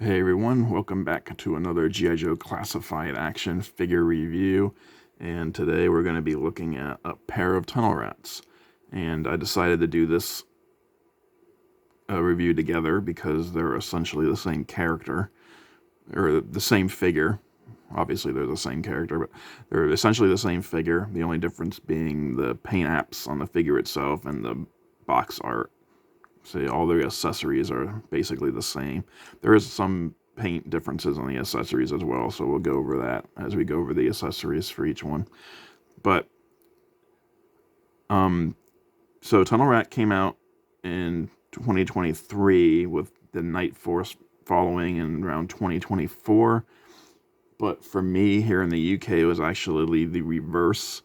Hey everyone, welcome back to another G.I.Joe classified action figure review, and today we're going to be looking at a pair of tunnel rats. And I decided to do this review together because they're essentially the same character, or the same figure. Obviously they're the same character, but they're essentially the same figure, the only difference being the paint apps on the figure itself and the box art. So all the accessories are basically the same. There is some paint differences on the accessories as well, so we'll go over that as we go over the accessories for each one. But so Tunnel Rat came out in 2023 with the Night Force following in around 2024. But for me here in the UK, it was actually the reverse.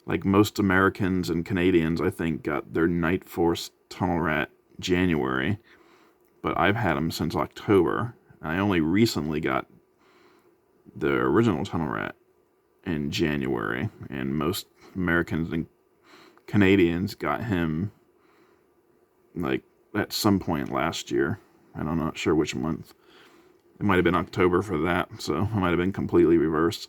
Like most Americans and Canadians, I think, got their Night Force Tunnel Rat January, but I've had them since October. And I only recently got the original Tunnel Rat in January, and most Americans and Canadians got him like at some point last year. And I'm not sure which month. It might have been October for that, so it might have been completely reversed.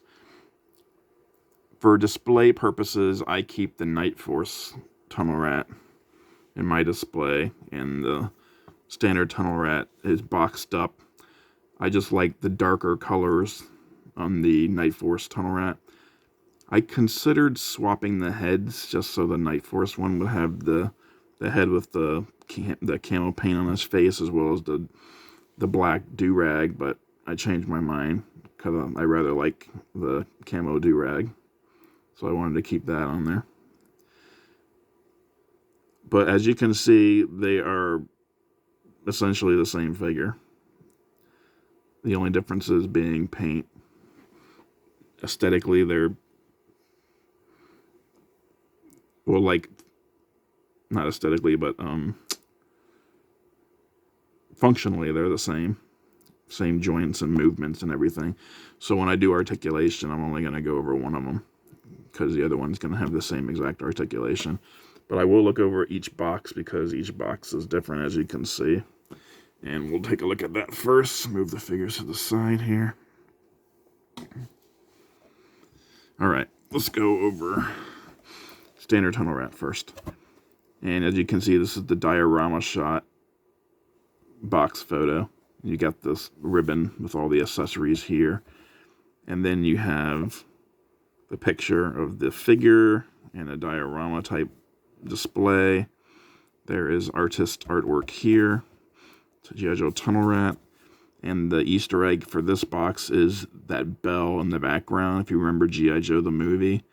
For display purposes, I keep the Night Force Tunnel Rat in my display, and the standard Tunnel Rat is boxed up. I just like the darker colors on the Night Force Tunnel Rat. I considered swapping the heads just so the Night Force one would have the head with the camo paint on his face as well as the black do-rag, but I changed my mind because I rather like the camo do-rag. So I wanted to keep that on there. But as you can see, they are essentially the same figure. The only difference is being paint. Aesthetically, they're, well, like, not aesthetically, but functionally, they're the same. Same joints and movements and everything. So when I do articulation, I'm only going to go over one of them because the other one's going to have the same exact articulation. But I will look over each box because each box is different, as you can see. And we'll take a look at that first. Move the figures to the side here. Alright, let's go over standard Tunnel Rat first. And as you can see, this is the diorama shot box photo. You got this ribbon with all the accessories here. And then you have the picture of the figure and a diorama type display. There is artist artwork here. It's a G.I.Joe Tunnel Rat. And the Easter egg for this box is that bell in the background. If you remember G.I.Joe the movie,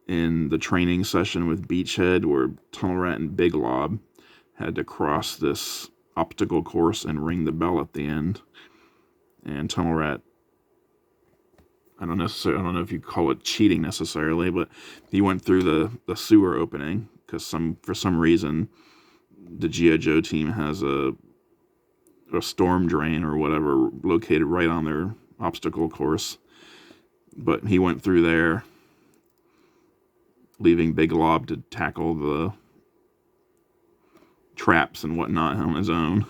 in the training session with Beachhead, where Tunnel Rat and Big Lob had to cross this obstacle course and ring the bell at the end. And Tunnel Rat, I don't know if you call it cheating necessarily, but he went through the sewer opening because for some reason the G.I. Joe team has a storm drain or whatever located right on their obstacle course. But he went through there, leaving Big Lob to tackle the traps and whatnot on his own.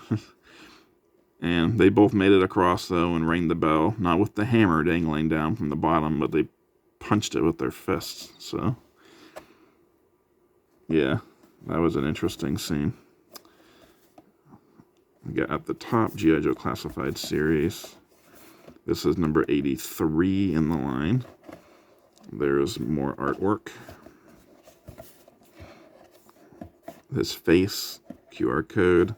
And they both made it across, though, and rang the bell. Not with the hammer dangling down from the bottom, but they punched it with their fists. So, yeah, that was an interesting scene. We got at the top, G.I. Joe Classified Series. This is number 83 in the line. There's more artwork. His face, QR code,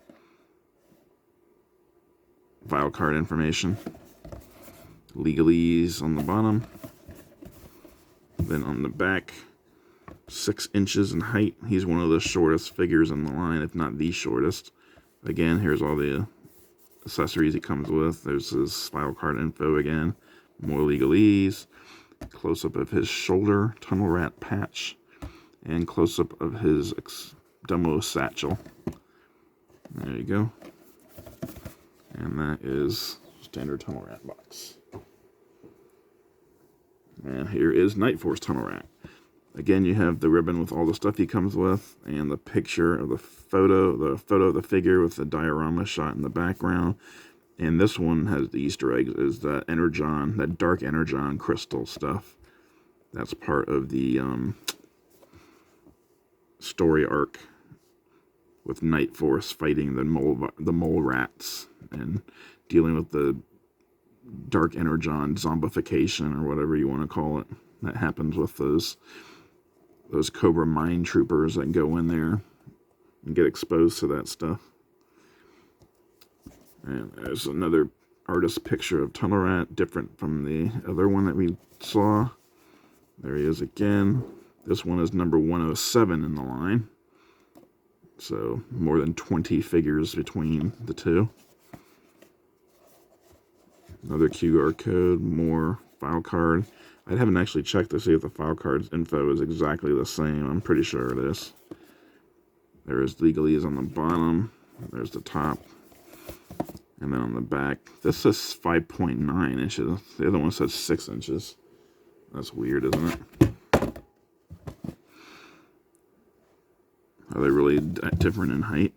file card information, legalese on the bottom. Then on the back, 6 inches in height. He's one of the shortest figures in the line, if not the shortest. Again, here's all the accessories he comes with. There's his file card info again. More legalese. Close-up of his shoulder Tunnel Rat patch. And close-up of his demo satchel. There you go. And that is standard Tunnel Rat box. And here is Night Force Tunnel Rat. Again, you have the ribbon with all the stuff he comes with, and the picture of the photo of the figure with the diorama shot in the background. And this one has the Easter eggs, is that Energon, that dark Energon crystal stuff. That's part of the story arc with Night Force fighting the mole rats and dealing with the dark Energon zombification, or whatever you want to call it, that happens with those Cobra mine troopers that go in there and get exposed to that stuff. And there's another artist picture of Tunnel Rat, different from the other one that we saw. There he is again. This one is number 107 in the line. So more than 20 figures between the two. Another QR code, more file card. I haven't actually checked to see if the file card's info is exactly the same. I'm pretty sure it is. There is legalese on the bottom. There's the top. And then on the back, this says 5.9 inches. The other one says 6 inches. That's weird, isn't it? Are they really that different in height?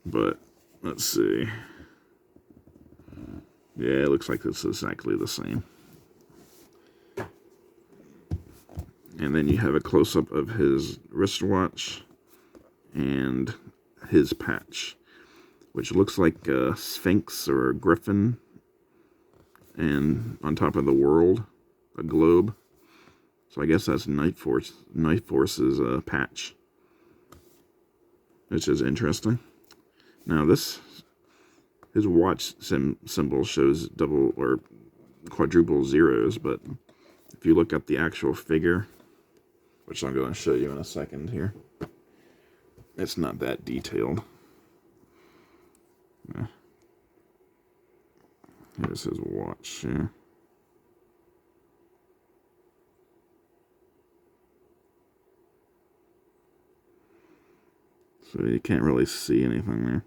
But, let's see. Yeah, it looks like it's exactly the same. And then you have a close-up of his wristwatch and his patch, which looks like a sphinx or a griffin, and on top of the world, a globe. So I guess that's Night Force's patch, which is interesting. Now his watch symbol shows double or quadruple zeros, but if you look at the actual figure, which I'm going to show you in a second here, it's not that detailed. Here's his watch here. So you can't really see anything there.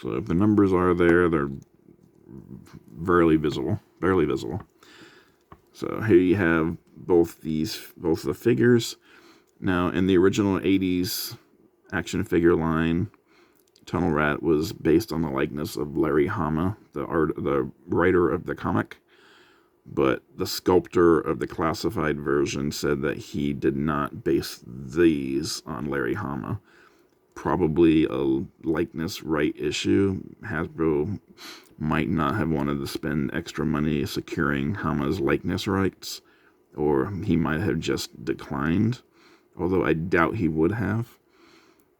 So if the numbers are there, they're barely visible. So here you have both the figures. Now, in the original 80s action figure line, Tunnel Rat was based on the likeness of Larry Hama, the writer of the comic. But the sculptor of the classified version said that he did not base these on Larry Hama. Probably a likeness right issue. Hasbro might not have wanted to spend extra money securing Hama's likeness rights, or he might have just declined, although I doubt he would have,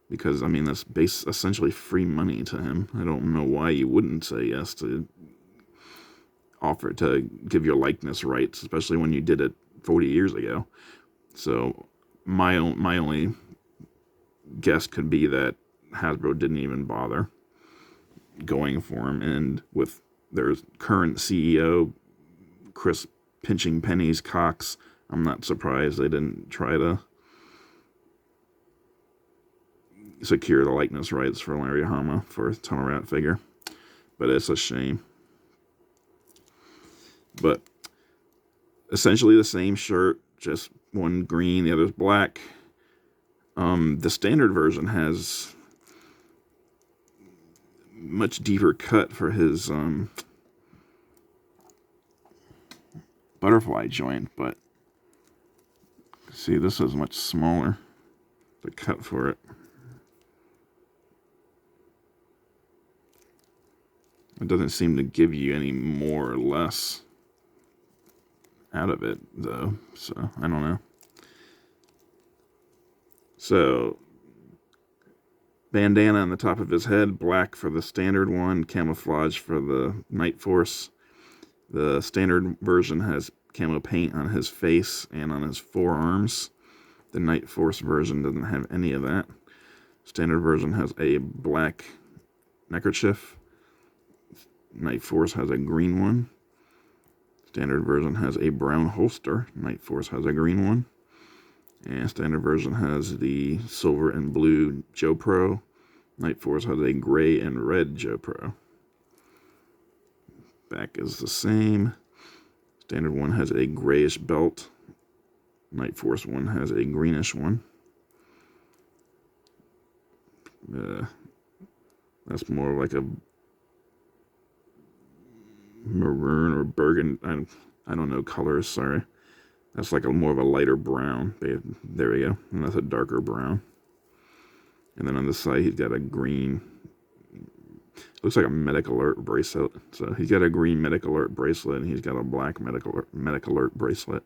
because, I mean, that's essentially free money to him. I don't know why you wouldn't say yes to offer to give your likeness rights, especially when you did it 40 years ago. So my only guess could be that Hasbro didn't even bother going for him, and with their current CEO, Chris Pinching Pennies Cox, I'm not surprised they didn't try to secure the likeness rights for Larry Hama for a Tunnel Rat figure. But it's a shame. But essentially the same shirt, just one green, the other's black. The standard version has much deeper cut for his butterfly joint, but see, this is much smaller, the cut for it. It doesn't seem to give you any more or less out of it, though, so I don't know. So, bandana on the top of his head, black for the standard one, camouflage for the Night Force. The standard version has camo paint on his face and on his forearms. The Night Force version doesn't have any of that. Standard version has a black neckerchief. Night Force has a green one. Standard version has a brown holster. Night Force has a green one. And standard version has the silver and blue Joe Pro. Night Force has a gray and red Joe Pro. Back is the same. Standard one has a grayish belt. Night Force one has a greenish one. That's more like a maroon or burgundy. I don't know colors, sorry. That's like more of a lighter brown. There we go. And that's a darker brown. And then on the side, he's got a green. Looks like a Medic Alert bracelet. So he's got a green Medic Alert bracelet, and he's got a black Medic Alert bracelet.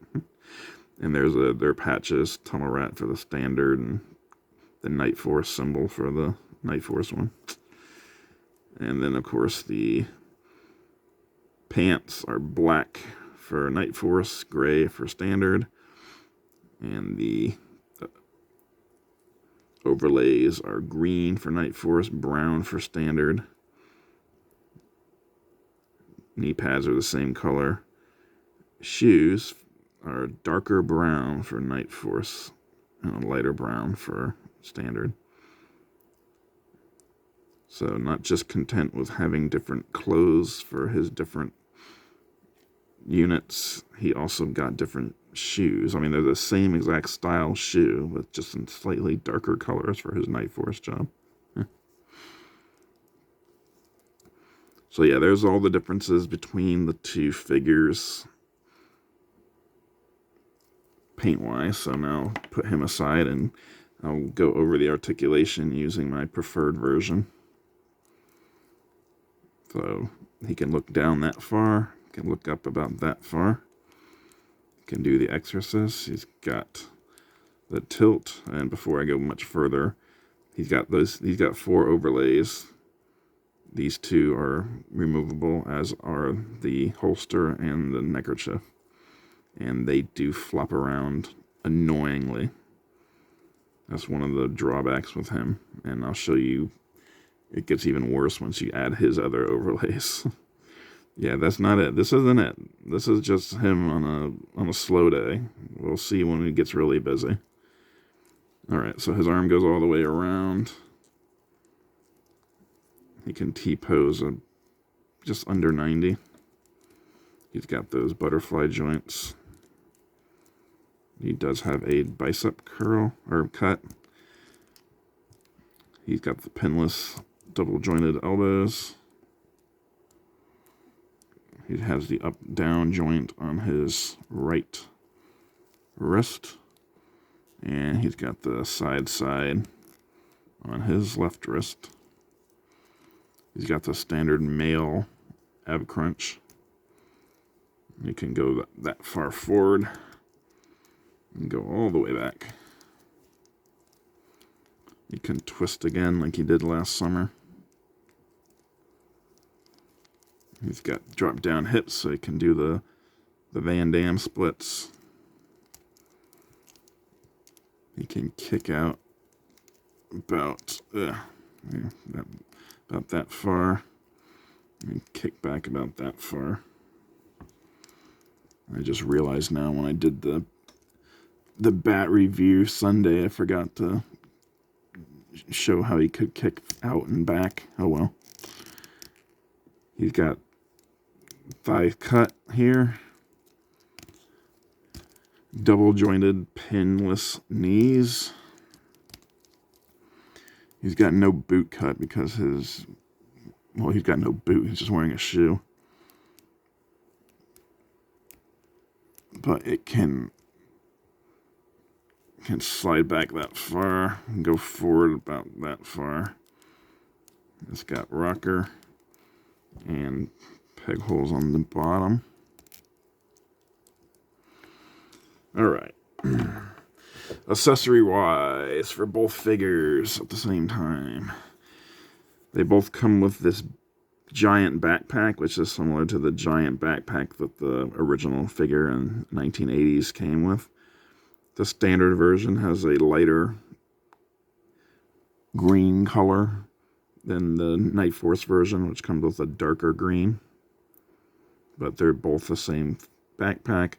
And there's their patches, Tunnel Rat for the standard, and the Night Force symbol for the Night Force one. And then, of course, the pants are black for Night Force, gray for standard, and the overlays are green for Night Force, brown for standard. Knee pads are the same color. Shoes are darker brown for Night Force and a lighter brown for standard. So not just content with having different clothes for his different units, he also got different shoes. I mean, they're the same exact style shoe, but just in slightly darker colors for his Night Force job. So yeah, there's all the differences between the two figures paint-wise. So now put him aside and I'll go over the articulation using my preferred version. So he can look down that far, can look up about that far, can do the exorcist. He's got the tilt, and before I go much further, he's got 4 overlays. These 2 are removable, as are the holster and the neckerchief. And they do flop around annoyingly. That's one of the drawbacks with him. And I'll show you, it gets even worse once you add his other overlays. Yeah, that's not it. This isn't it. This is just him on a slow day. We'll see when he gets really busy. Alright, so his arm goes all the way around. He can T-pose just under 90. He's got those butterfly joints. He does have a bicep curl or cut. He's got the pinless double jointed elbows. He has the up-down joint on his right wrist. And he's got the side on his left wrist. He's got the standard male ab crunch. You can go that far forward and go all the way back. You can twist again like he did last summer. He's got drop down hips, so he can do the Van Damme splits. He can kick out about that far, and kick back about that far. I just realized now when I did the bat review Sunday, I forgot to show how he could kick out and back. Oh well. He's got thigh cut here. Double jointed pinless knees. He's got no boot cut because he's got no boot. He's just wearing a shoe. But it can slide back that far and go forward about that far. It's got rocker and peg holes on the bottom. Alright. Accessory-wise, for both figures at the same time, they both come with this giant backpack, which is similar to the giant backpack that the original figure in 1980s came with. The standard version has a lighter green color than the Night Force version, which comes with a darker green. But they're both the same backpack.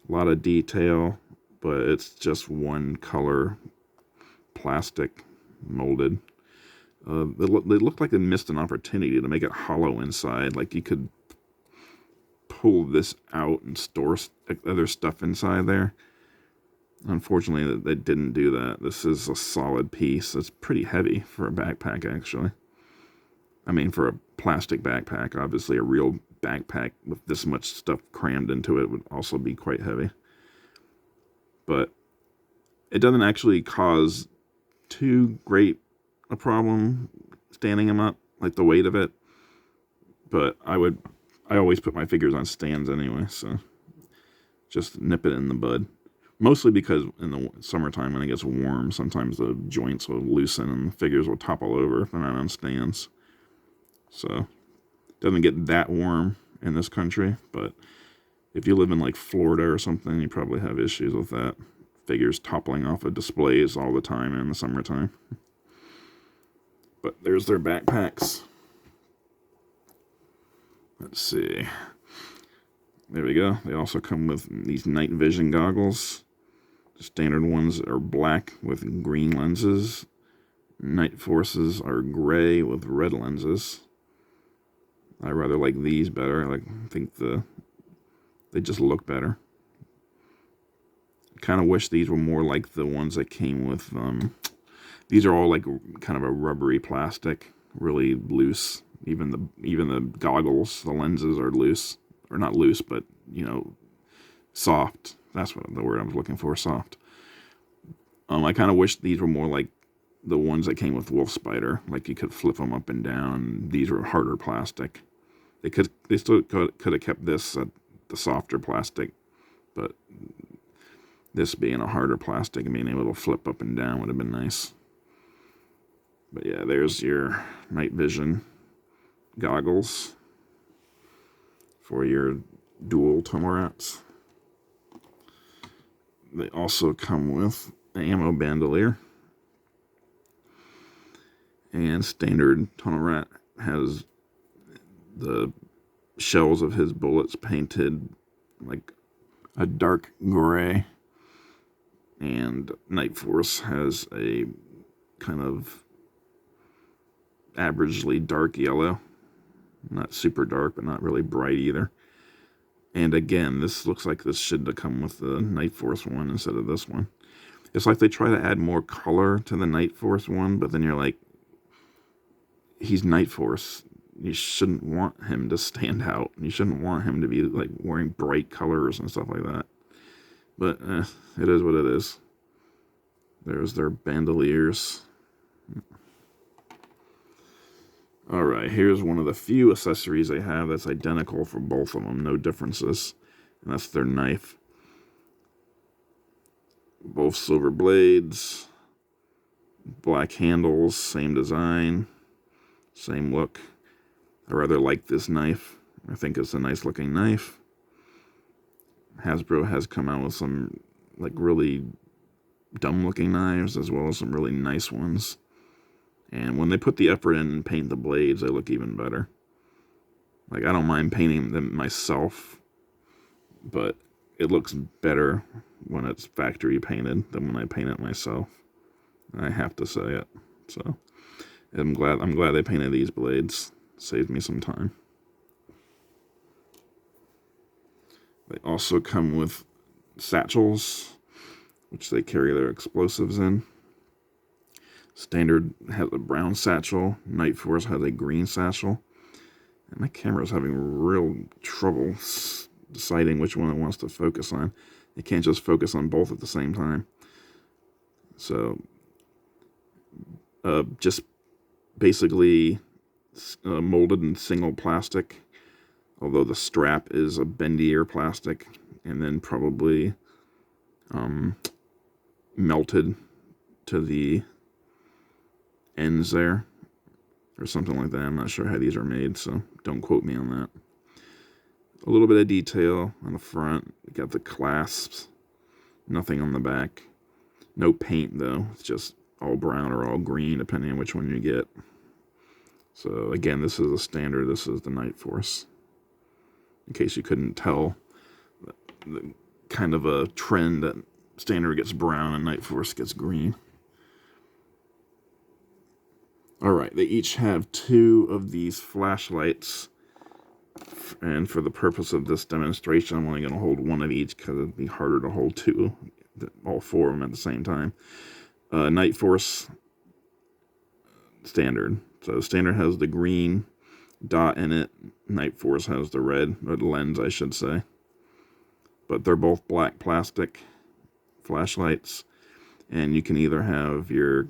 A lot of detail, but it's just one color plastic molded. They look like they missed an opportunity to make it hollow inside. Like you could pull this out and store other stuff inside there. Unfortunately, they didn't do that. This is a solid piece. It's pretty heavy for a backpack, actually. I mean, for a plastic backpack, obviously a real backpack with this much stuff crammed into it would also be quite heavy. But it doesn't actually cause too great a problem standing them up, like the weight of it. But I always put my figures on stands anyway, so just nip it in the bud. Mostly because in the summertime when it gets warm, sometimes the joints will loosen and the figures will topple over if they're not on stands. So it doesn't get that warm in this country, but if you live in like Florida or something, you probably have issues with that. Figures toppling off of displays all the time in the summertime. But there's their backpacks. Let's see. There we go. They also come with these night vision goggles. The standard ones are black with green lenses. Night Forces are gray with red lenses. I rather like these better. I think they just look better. Kind of wish these were more like the ones that came with. These are all like kind of a rubbery plastic, really loose. Even the goggles, the lenses are loose, or not loose, but soft. That's what the word I was looking for, soft. I kind of wish these were more like the ones that came with Wolf Spider, like you could flip them up and down. These were harder plastic. They still could have kept this the softer plastic, but this being a harder plastic and being able to flip up and down would have been nice. But yeah, there's your night vision goggles for your dual tunnel rats. They also come with an ammo bandolier. And standard tunnel rat has the shells of his bullets painted like a dark gray. And Night Force has a kind of averagely dark yellow. Not super dark, but not really bright either. And again, this looks like this should have come with the Night Force one instead of this one. It's like they try to add more color to the Night Force one, but then you're like, he's Night Force. You shouldn't want him to stand out. You shouldn't want him to be like wearing bright colors and stuff like that. But it is what it is. There's their bandoliers. Alright, here's one of the few accessories they have that's identical for both of them. No differences. And that's their knife. Both silver blades. Black handles. Same design. Same look. I rather like this knife. I think it's a nice looking knife. Hasbro has come out with some like really dumb looking knives as well as some really nice ones. And when they put the effort in and paint the blades, they look even better. Like, I don't mind painting them myself, but it looks better when it's factory painted than when I paint it myself. I have to say it. So, I'm glad they painted these blades. Saved me some time. They also come with satchels, which they carry their explosives in. Standard has a brown satchel. Night Force has a green satchel. And my camera's having real trouble deciding which one it wants to focus on. It can't just focus on both at the same time. So, just basically molded in single plastic. Although the strap is a bendier plastic. And then probably melted to the ends there or something like that. I'm not sure how these are made, so don't quote me on that. A little bit of detail on the front. We got the clasps. Nothing on the back. No paint though. It's just all brown or all green depending on which one you get. So again, this is a standard. This is the Night Force. In case you couldn't tell, the kind of a trend that standard gets brown and Night Force gets green. Alright, they each have 2 of these flashlights, and for the purpose of this demonstration, I'm only going to hold one of each because it'd be harder to hold 2 all four of them at the same time. Night Force Standard. So Standard has the green dot in it. Night Force has the red, or the lens, I should say. But they're both black plastic flashlights. And you can either have your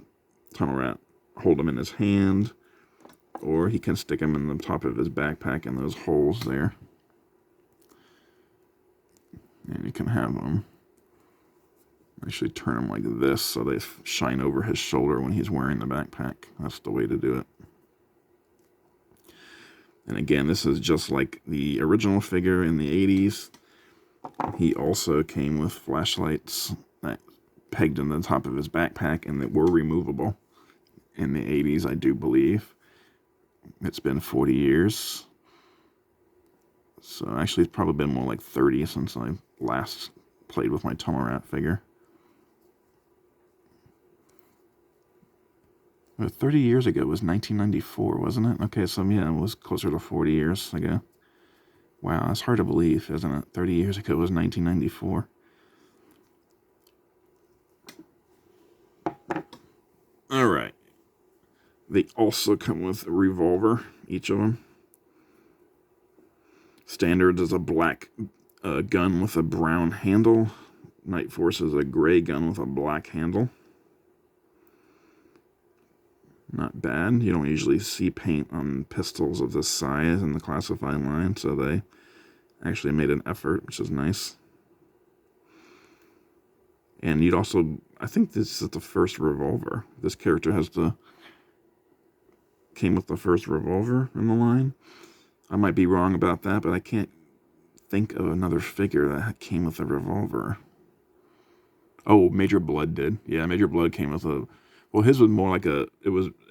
tunnel rat hold them in his hand, or he can stick them in the top of his backpack in those holes there. And you can have them actually turn them like this so they shine over his shoulder when he's wearing the backpack. That's the way to do it. And again, this is just like the original figure in the 80s. He also came with flashlights that pegged in the top of his backpack and that were removable in the 80s, I do believe. It's been 40 years. So actually it's probably been more like 30 since I last played with my tunnel rat figure. 30 years ago was 1994, wasn't it? Okay, so yeah, it was closer to 40 years ago. Wow, that's hard to believe, isn't it? 30 years ago was 1994. Alright. They also come with a revolver, each of them. Standard is a black gun with a brown handle. Night Force is a gray gun with a black handle. Not bad. You don't usually see paint on pistols of this size in the classified line, so they actually made an effort, which is nice. And you'd also, I think this is the first revolver. This character came with the first revolver in the line. I might be wrong about that, but I can't think of another figure that came with a revolver. Oh, Major Blood did. Yeah, Major Blood came with a... Well, his was more like it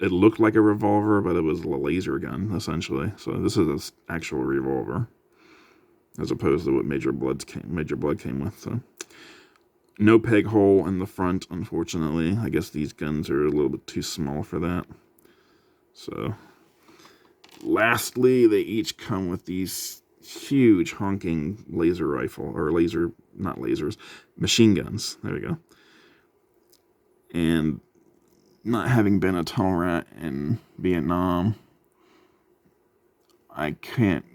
looked like a revolver, but it was a laser gun, essentially. So this is an actual revolver, as opposed to what Major Blood came with. So no peg hole in the front, unfortunately. I guess these guns are a little bit too small for that. So lastly, they each come with these huge honking laser rifle, or not lasers, machine guns. There we go. And not having been a tunnel rat in Vietnam, I can't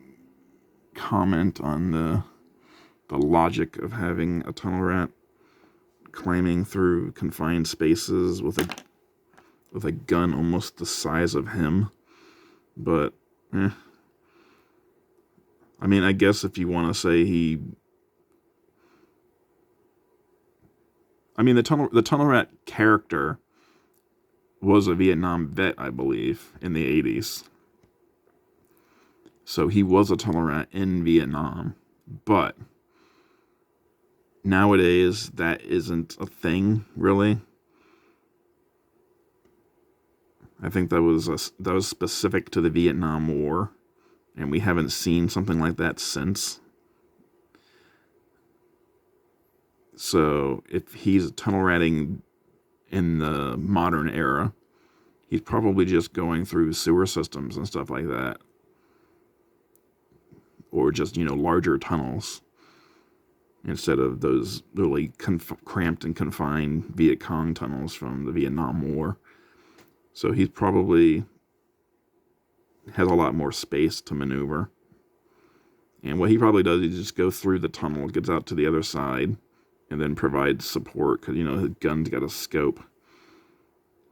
comment on the logic of having a tunnel rat climbing through confined spaces with a gun almost the size of him. But I mean, I guess if you want to say the tunnel rat character was a Vietnam vet, I believe, in the 80s. So he was a tunnel rat in Vietnam. But nowadays, that isn't a thing, really. I think that was specific to the Vietnam War, and we haven't seen something like that since. So if he's tunnel ratting in the modern era, he's probably just going through sewer systems and stuff like that. Or just, larger tunnels. Instead of those really cramped and confined Viet Cong tunnels from the Vietnam War. So he probably has a lot more space to maneuver. And what he probably does is just go through the tunnel, gets out to the other side, and then provides support, because, his gun's got a scope.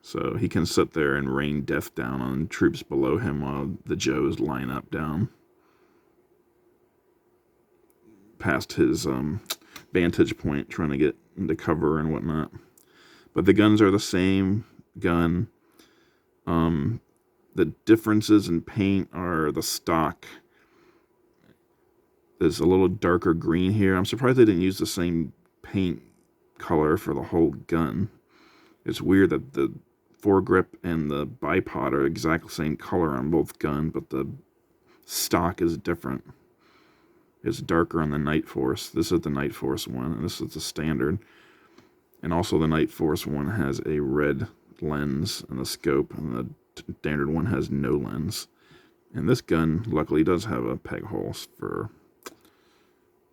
So he can sit there and rain death down on troops below him while the Joes line up down past his vantage point, trying to get into cover and whatnot. But the guns are the same gun. The differences in paint are the stock. There's a little darker green here. I'm surprised they didn't use the same paint color for the whole gun. It's weird that the foregrip and the bipod are exactly the same color on both guns, but the stock is different. It's darker on the Night Force. This is the Night Force one, and this is the standard. And also the Night Force one has a red lens and the scope, and the standard one has no lens. And this gun, luckily, does have a peg hole for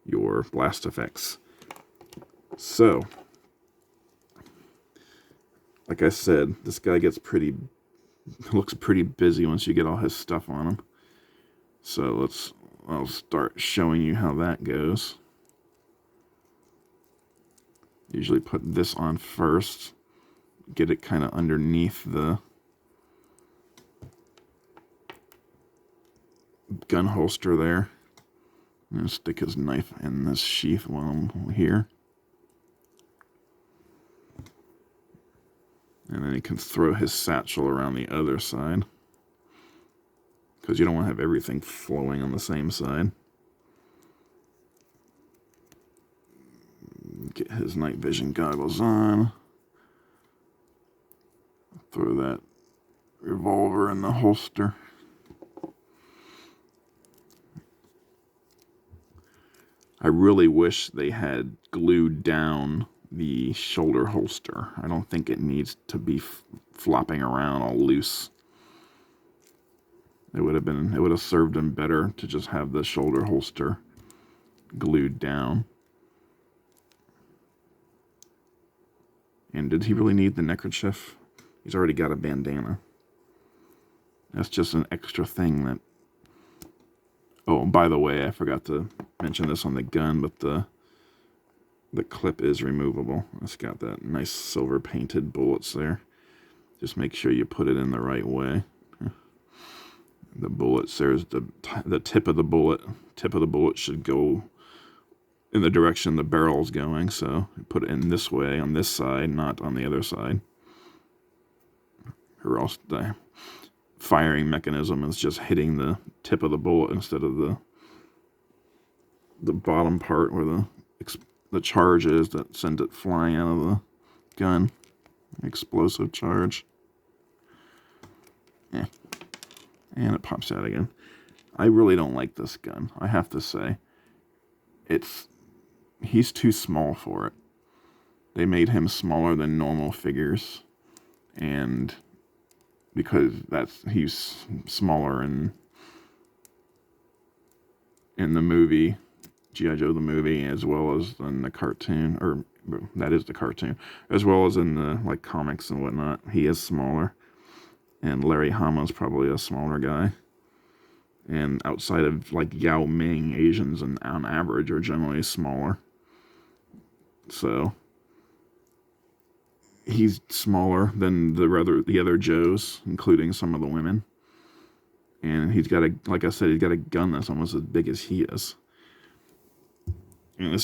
your blast effects. So, like I said, this guy looks pretty busy once you get all his stuff on him. So I'll start showing you how that goes. Usually put this on first, get it kind of underneath the gun holster there. I'm going to stick his knife in this sheath while I'm here. And then he can throw his satchel around the other side, because you don't want to have everything flowing on the same side. Get his night vision goggles on. Throw that revolver in the holster. I really wish they had glued down the shoulder holster. I don't think it needs to be flopping around all loose. It would have served him better to just have the shoulder holster glued down. And did he really need the neckerchief? He's already got a bandana. That's just an extra thing that... Oh, by the way, I forgot to mention this on the gun, but the clip is removable. It's got that nice silver painted bullets there. Just make sure you put it in the right way. The bullets, there's the tip of the bullet. Tip of the bullet should go in the direction the barrel's going, so put it in this way on this side, not on the other side. Or else the firing mechanism is just hitting the tip of the bullet instead of the bottom part where the charge is that sends it flying out of the gun. Explosive charge. Yeah. And it pops out again. I really don't like this gun, I have to say. He's too small for it. They made him smaller than normal figures. And because he's smaller in the movie, G.I.Joe the movie, as well as in the cartoon, or that is the cartoon, as well as in the comics and whatnot. He is smaller. And Larry Hama's probably a smaller guy. And outside of Yao Ming, Asians on average are generally smaller. So he's smaller than the other Joes, including some of the women. And he's got like I said, he's got a gun that's almost as big as he is. And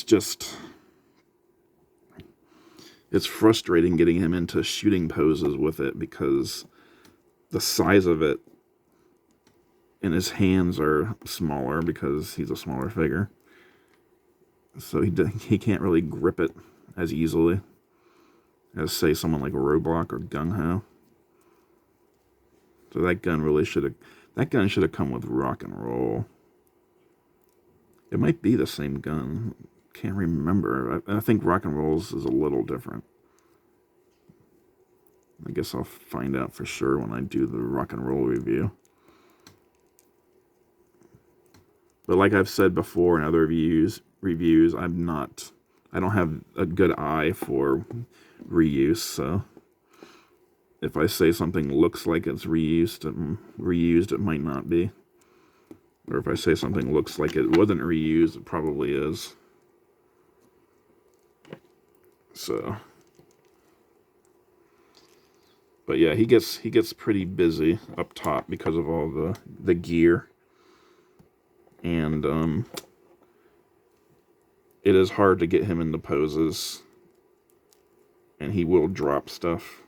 it's frustrating getting him into shooting poses with it, because the size of it and his hands are smaller because he's a smaller figure. So he can't really grip it as easily as, say, someone like Roblox or Gung Ho. So that gun should have come with Rock and Roll. It might be the same gun. Can't remember. I think Rock and Roll's is a little different. I guess I'll find out for sure when I do the Rock and Roll review. But like I've said before in other reviews, I don't have a good eye for reuse, so if I say something looks like it's reused, it might not be. Or if I say something looks like it wasn't reused, it probably is. So, but yeah, he gets pretty busy up top because of all the gear. And it is hard to get him into poses, and he will drop stuff,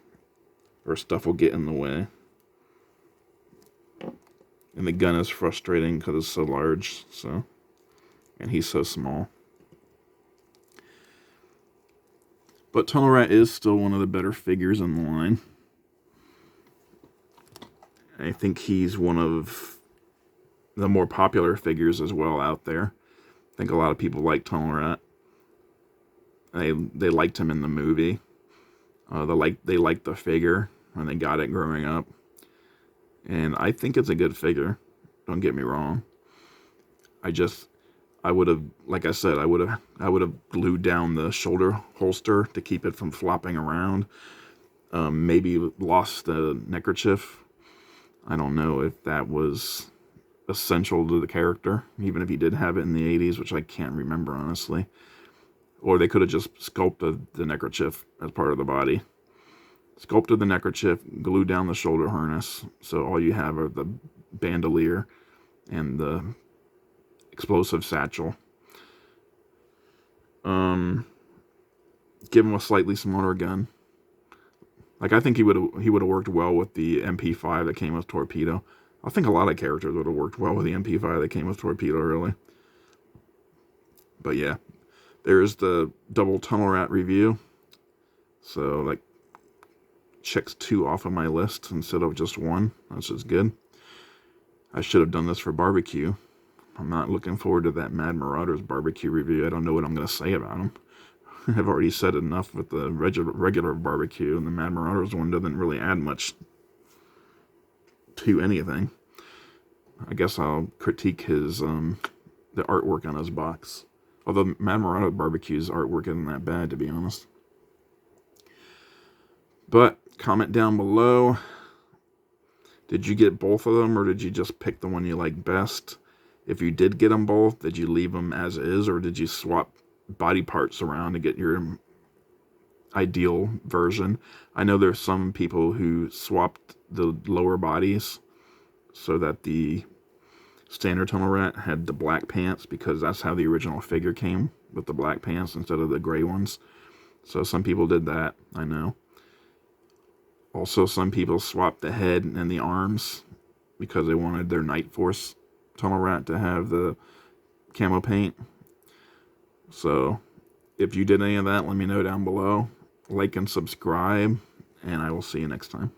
or stuff will get in the way. And the gun is frustrating because it's so large, and he's so small. But Tunnel Rat is still one of the better figures in the line. I think he's one of the more popular figures as well out there. I think a lot of people like Tunnel Rat. They liked him in the movie. They liked the figure when they got it growing up. And I think it's a good figure. Don't get me wrong. I would have, like I said, I would have glued down the shoulder holster to keep it from flopping around. Maybe lost a neckerchief. I don't know if that was essential to the character, even if he did have it in the 80s, which I can't remember, honestly. Or they could have just sculpted the neckerchief as part of the body. Sculpted the neckerchief, glued down the shoulder harness, so all you have are the bandolier and the explosive satchel. Give him a slightly smaller gun. Like, I think he would have worked well with the MP5 that came with Torpedo. I think a lot of characters would have worked well with the MP5 that came with Torpedo, really. But yeah, there's the double Tunnel Rat review. So, like, checks 2 off of my list instead of just 1. That's just good. I should have done this for barbecue. I'm not looking forward to that Mad Marauders barbecue review. I don't know what I'm going to say about them. I've already said enough with the regular barbecue, and the Mad Marauders one doesn't really add much to anything. I guess I'll critique his the artwork on his box. Although Mad Marauder Barbecue's artwork isn't that bad, to be honest. But comment down below. Did you get both of them, or did you just pick the one you like best? If you did get them both, did you leave them as is, or did you swap body parts around to get your ideal version? I know there's some people who swapped the lower bodies so that the standard Tunnel Rat had the black pants, because that's how the original figure came, with the black pants instead of the gray ones. So some people did that, I know. Also, some people swapped the head and the arms because they wanted their Night Force Tunnel Rat to have the camo paint. So, if you did any of that, let me know down below. Like and subscribe, and I will see you next time.